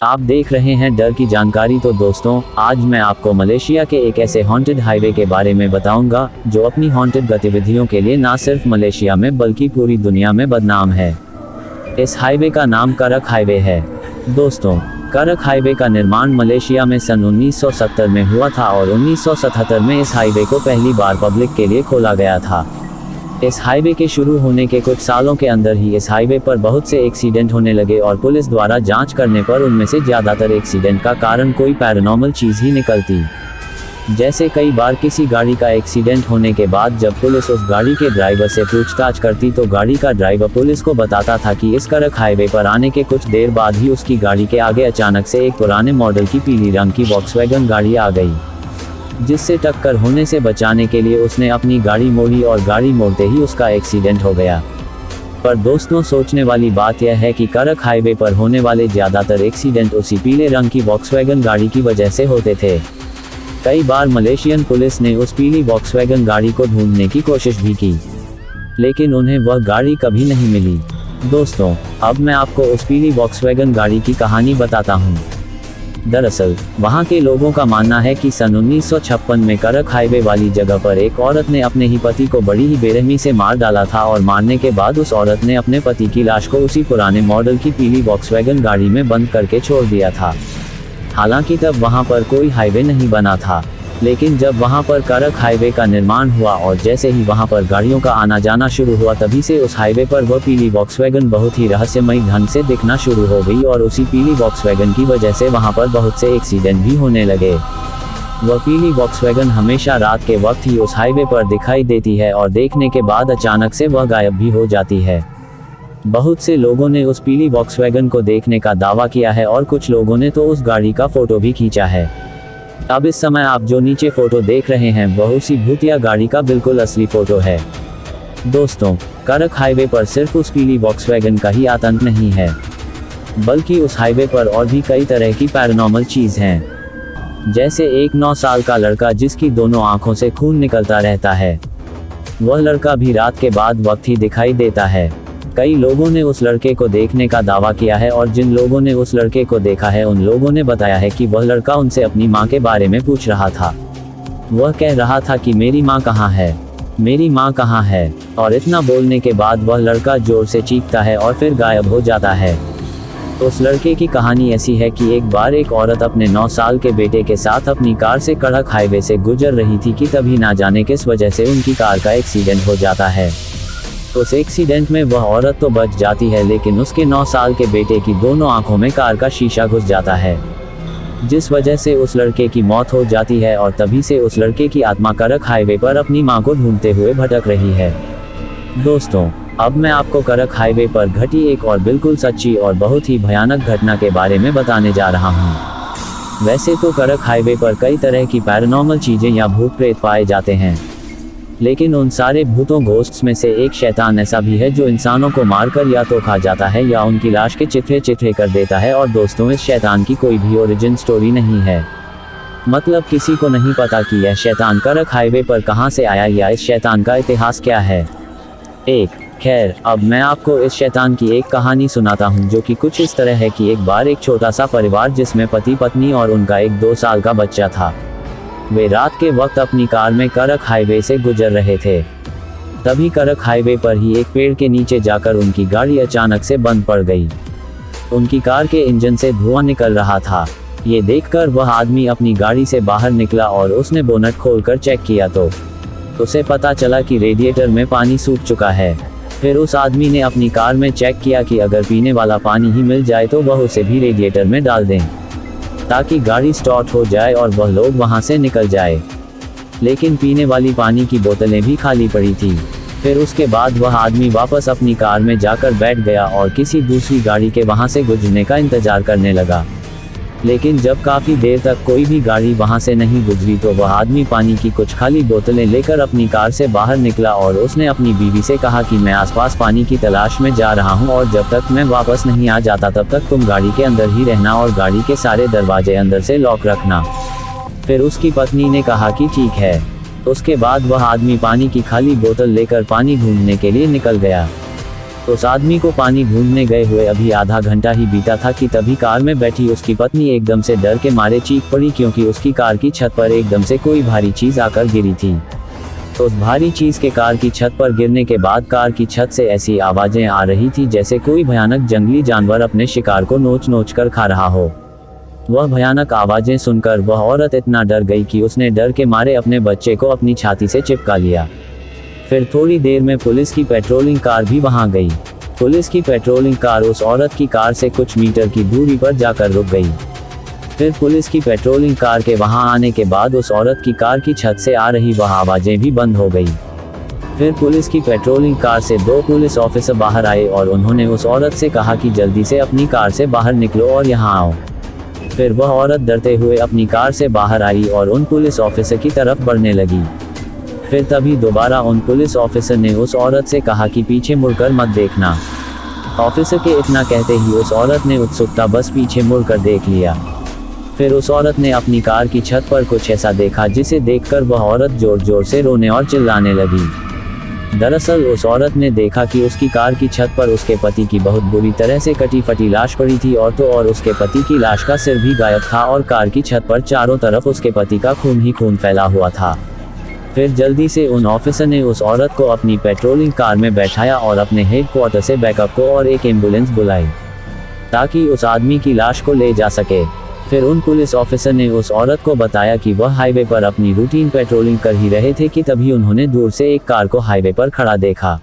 आप देख रहे हैं डर की जानकारी। तो दोस्तों, आज मैं आपको मलेशिया के एक ऐसे हॉन्टेड हाईवे के बारे में बताऊंगा जो अपनी हॉन्टेड गतिविधियों के लिए ना सिर्फ मलेशिया में बल्कि पूरी दुनिया में बदनाम है। इस हाईवे का नाम करक हाईवे है। दोस्तों, करक हाईवे का निर्माण मलेशिया में सन 1970 में हुआ था और 1977 में इस हाईवे को पहली बार पब्लिक के लिए खोला गया था। इस हाईवे के शुरू होने के कुछ सालों के अंदर ही इस हाईवे पर बहुत से एक्सीडेंट होने लगे और पुलिस द्वारा जांच करने पर उनमें से ज़्यादातर एक्सीडेंट का कारण कोई पैरानॉर्मल चीज़ ही निकलती। जैसे कई बार किसी गाड़ी का एक्सीडेंट होने के बाद जब पुलिस उस गाड़ी के ड्राइवर से पूछताछ करती तो गाड़ी का ड्राइवर पुलिस को बताता था कि इस करक हाईवे पर आने के कुछ देर बाद ही उसकी गाड़ी के आगे अचानक से एक पुराने मॉडल की पीली रंग की वॉक्सवैगन गाड़ी आ गई, जिससे टक्कर होने से बचाने के लिए उसने अपनी गाड़ी मोड़ी और गाड़ी मोड़ते ही उसका एक्सीडेंट हो गया। पर दोस्तों, सोचने वाली बात यह है कि करक हाईवे पर होने वाले ज़्यादातर एक्सीडेंट उसी पीले रंग की वॉक्सवैगन गाड़ी की वजह से होते थे। कई बार मलेशियन पुलिस ने उस पीली वॉक्सवैगन गाड़ी को ढूंढने की कोशिश भी की, लेकिन उन्हें वह गाड़ी कभी नहीं मिली। दोस्तों, अब मैं आपको उस पीली वॉक्सवैगन गाड़ी की कहानी बताता हूँ। दरअसल वहाँ के लोगों का मानना है कि सन 1956 में करक हाईवे वाली जगह पर एक औरत ने अपने ही पति को बड़ी ही बेरहमी से मार डाला था और मारने के बाद उस औरत ने अपने पति की लाश को उसी पुराने मॉडल की पीली वॉक्सवैगन गाड़ी में बंद करके छोड़ दिया था। हालांकि तब वहाँ पर कोई हाईवे नहीं बना था, लेकिन जब वहाँ पर करक हाईवे का निर्माण हुआ और जैसे ही वहाँ पर गाड़ियों का आना जाना शुरू हुआ तभी से उस हाईवे पर वह पीली वॉक्सवैगन बहुत ही रहस्यमयी ढंग से दिखना शुरू हो गई और उसी पीली वॉक्सवैगन की वजह से वहाँ पर बहुत से एक्सीडेंट भी होने लगे। वह पीली वॉक्सवैगन हमेशा रात के वक्त ही उस हाईवे पर दिखाई देती है और देखने के बाद अचानक से वह गायब भी हो जाती है। बहुत से लोगों ने उस पीली वॉक्सवैगन को देखने का दावा किया है और कुछ लोगों ने तो उस गाड़ी का फोटो भी खींचा है। अब इस समय आप जो नीचे फोटो देख रहे हैं वह उसी भूतिया गाड़ी का बिल्कुल असली फोटो है। दोस्तों, करक हाईवे पर सिर्फ उस पीली वॉक्सवैगन का ही आतंक नहीं है, बल्कि उस हाईवे पर और भी कई तरह की पैरानॉर्मल चीज़ हैं। जैसे एक 9 साल का लड़का जिसकी दोनों आंखों से खून निकलता रहता है। वह लड़का भी रात के बाद वक्त ही दिखाई देता है। कई लोगों ने उस लड़के को देखने का दावा किया है और जिन लोगों ने उस लड़के को देखा है उन लोगों ने बताया है कि वह लड़का उनसे अपनी माँ के बारे में पूछ रहा था। वह कह रहा था कि मेरी माँ कहाँ है, मेरी माँ कहाँ है, और इतना बोलने के बाद वह लड़का जोर से चीखता है और फिर गायब हो जाता है। उस लड़के की कहानी ऐसी है कि एक बार एक औरत अपने 9 साल के बेटे के साथ अपनी कार से करक हाईवे से गुजर रही थी कि तभी ना जाने किस वजह से उनकी कार का एक्सीडेंट हो जाता है। उस एक्सीडेंट में वह औरत तो बच जाती है, लेकिन उसके 9 साल के बेटे की दोनों आंखों में कार का शीशा घुस जाता है, जिस वजह से उस लड़के की मौत हो जाती है और तभी से उस लड़के की आत्मा करक हाईवे पर अपनी मां को ढूंढते हुए भटक रही है। दोस्तों, अब मैं आपको करक हाईवे पर घटी एक और बिल्कुल सच्ची और बहुत ही भयानक घटना के बारे में बताने जा रहा हूँ। वैसे तो करक हाईवे पर कई तरह की पैरानॉर्मल चीज़ें या भूत प्रेत पाए जाते हैं, लेकिन उन सारे भूतों घोस्ट्स में से एक शैतान ऐसा भी है जो इंसानों को मारकर या तो खा जाता है या उनकी लाश के चित्रे चित्रे कर देता है। और दोस्तों, इस शैतान की कोई भी ओरिजिन स्टोरी नहीं है, मतलब किसी को नहीं पता कि यह शैतान करक हाईवे पर कहां से आया या इस शैतान का इतिहास क्या है। खैर, अब मैं आपको इस शैतान की एक कहानी सुनाता हूं जो कि कुछ इस तरह है कि एक बार एक छोटा सा परिवार जिसमें पति पत्नी और उनका एक 2 साल का बच्चा था, वे रात के वक्त अपनी कार में करक हाईवे से गुजर रहे थे। तभी करक हाईवे पर ही एक पेड़ के नीचे जाकर उनकी गाड़ी अचानक से बंद पड़ गई। उनकी कार के इंजन से धुआं निकल रहा था। ये देखकर वह आदमी अपनी गाड़ी से बाहर निकला और उसने बोनट खोलकर चेक किया तो उसे पता चला कि रेडिएटर में पानी सूख चुका है। फिर उस आदमी ने अपनी कार में चेक किया कि अगर पीने वाला पानी ही मिल जाए तो वह उसे भी रेडिएटर में डाल दें ताकि गाड़ी स्टार्ट हो जाए और वह लोग वहां से निकल जाए। लेकिन पीने वाली पानी की बोतलें भी खाली पड़ी थी। फिर उसके बाद वह आदमी वापस अपनी कार में जाकर बैठ गया और किसी दूसरी गाड़ी के वहां से गुजरने का इंतजार करने लगा। लेकिन जब काफ़ी देर तक कोई भी गाड़ी वहां से नहीं गुजरी तो वह आदमी पानी की कुछ खाली बोतलें लेकर अपनी कार से बाहर निकला और उसने अपनी बीवी से कहा कि मैं आसपास पानी की तलाश में जा रहा हूं और जब तक मैं वापस नहीं आ जाता तब तक तुम गाड़ी के अंदर ही रहना और गाड़ी के सारे दरवाजे अंदर से लॉक रखना। फिर उसकी पत्नी ने कहा कि ठीक है। उसके बाद वह आदमी पानी की खाली बोतल लेकर पानी ढूंढने के लिए निकल गया। उस आदमी को पानी ढूंढने गए हुए अभी आधा घंटा ही बीता था कि तभी कार में बैठी उसकी पत्नी एकदम से डर के मारे चीख पड़ी, क्योंकि उसकी कार की छत पर एकदम से कोई भारी चीज आकर गिरी थी। उस भारी चीज के कार की छत पर गिरने के बाद कार की छत से ऐसी आवाजें आ रही थी जैसे कोई भयानक जंगली जानवर अपने शिकार को नोच नोच कर खा रहा हो। वह भयानक आवाजें सुनकर वह औरत इतना डर गई कि उसने डर के मारे अपने बच्चे को अपनी छाती से चिपका लिया। फिर थोड़ी देर में पुलिस की पेट्रोलिंग कार भी वहां गई। पुलिस की पेट्रोलिंग कार उस औरत की कार से कुछ मीटर की दूरी पर जाकर रुक गई। फिर पुलिस की पेट्रोलिंग कार के वहां आने के बाद उस औरत की कार की छत से आ रही वह आवाजें भी बंद हो गई। फिर पुलिस की पेट्रोलिंग कार से 2 पुलिस ऑफिसर बाहर आए और उन्होंने उस औरत से कहा कि जल्दी से अपनी कार से बाहर निकलो और यहाँ आओ। फिर वह औरत डरते हुए अपनी कार से बाहर आई और उन पुलिस ऑफिसर की तरफ बढ़ने लगी। फिर तभी दोबारा उन पुलिस ऑफिसर ने उस औरत से कहा कि पीछे मुड़कर मत देखना। ऑफिसर के इतना कहते ही उस औरत ने उत्सुकता बस पीछे मुड़कर देख लिया। फिर उस औरत ने अपनी कार की छत पर कुछ ऐसा देखा जिसे देखकर वह औरत जोर जोर से रोने और चिल्लाने लगी। दरअसल उस औरत ने देखा कि उसकी कार की छत पर उसके पति की बहुत बुरी तरह से कटी फटी लाश पड़ी थी और तो और उसके पति की लाश का सिर भी गायब था और कार की छत पर चारों तरफ उसके पति का खून ही खून फैला हुआ था। फिर जल्दी से उन ऑफिसर ने उस औरत को अपनी पेट्रोलिंग कार में बैठाया और अपने हेडक्वार्टर से बैकअप को और एक एम्बुलेंस बुलाई ताकि उस आदमी की लाश को ले जा सके। फिर उन पुलिस ऑफिसर ने उस औरत को बताया कि वह हाईवे पर अपनी रूटीन पेट्रोलिंग कर ही रहे थे कि तभी उन्होंने दूर से एक कार को हाईवे पर खड़ा देखा।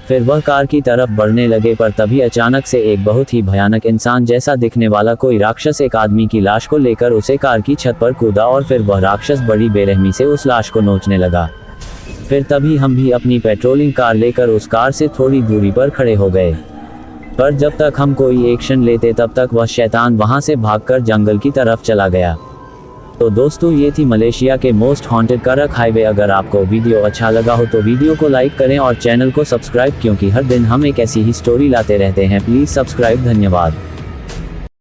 फिर वह कार की तरफ बढ़ने लगे पर तभी अचानक से एक बहुत ही भयानक इंसान जैसा दिखने वाला कोई राक्षस एक आदमी की लाश को लेकर उसे कार की छत पर कूदा और फिर वह राक्षस बड़ी बेरहमी से उस लाश को नोचने लगा। फिर तभी हम भी अपनी पेट्रोलिंग कार लेकर उस कार से थोड़ी दूरी पर खड़े हो गए, पर जब तक हम कोई एक्शन लेते तब तक वह शैतान वहां से भागकर जंगल की तरफ चला गया। तो दोस्तों ये थी मलेशिया के मोस्ट हॉन्टेड करक हाईवे। अगर आपको वीडियो अच्छा लगा हो तो वीडियो को लाइक करें और चैनल को सब्सक्राइब, क्योंकि हर दिन हम एक ऐसी ही स्टोरी लाते रहते हैं। Please subscribe. धन्यवाद।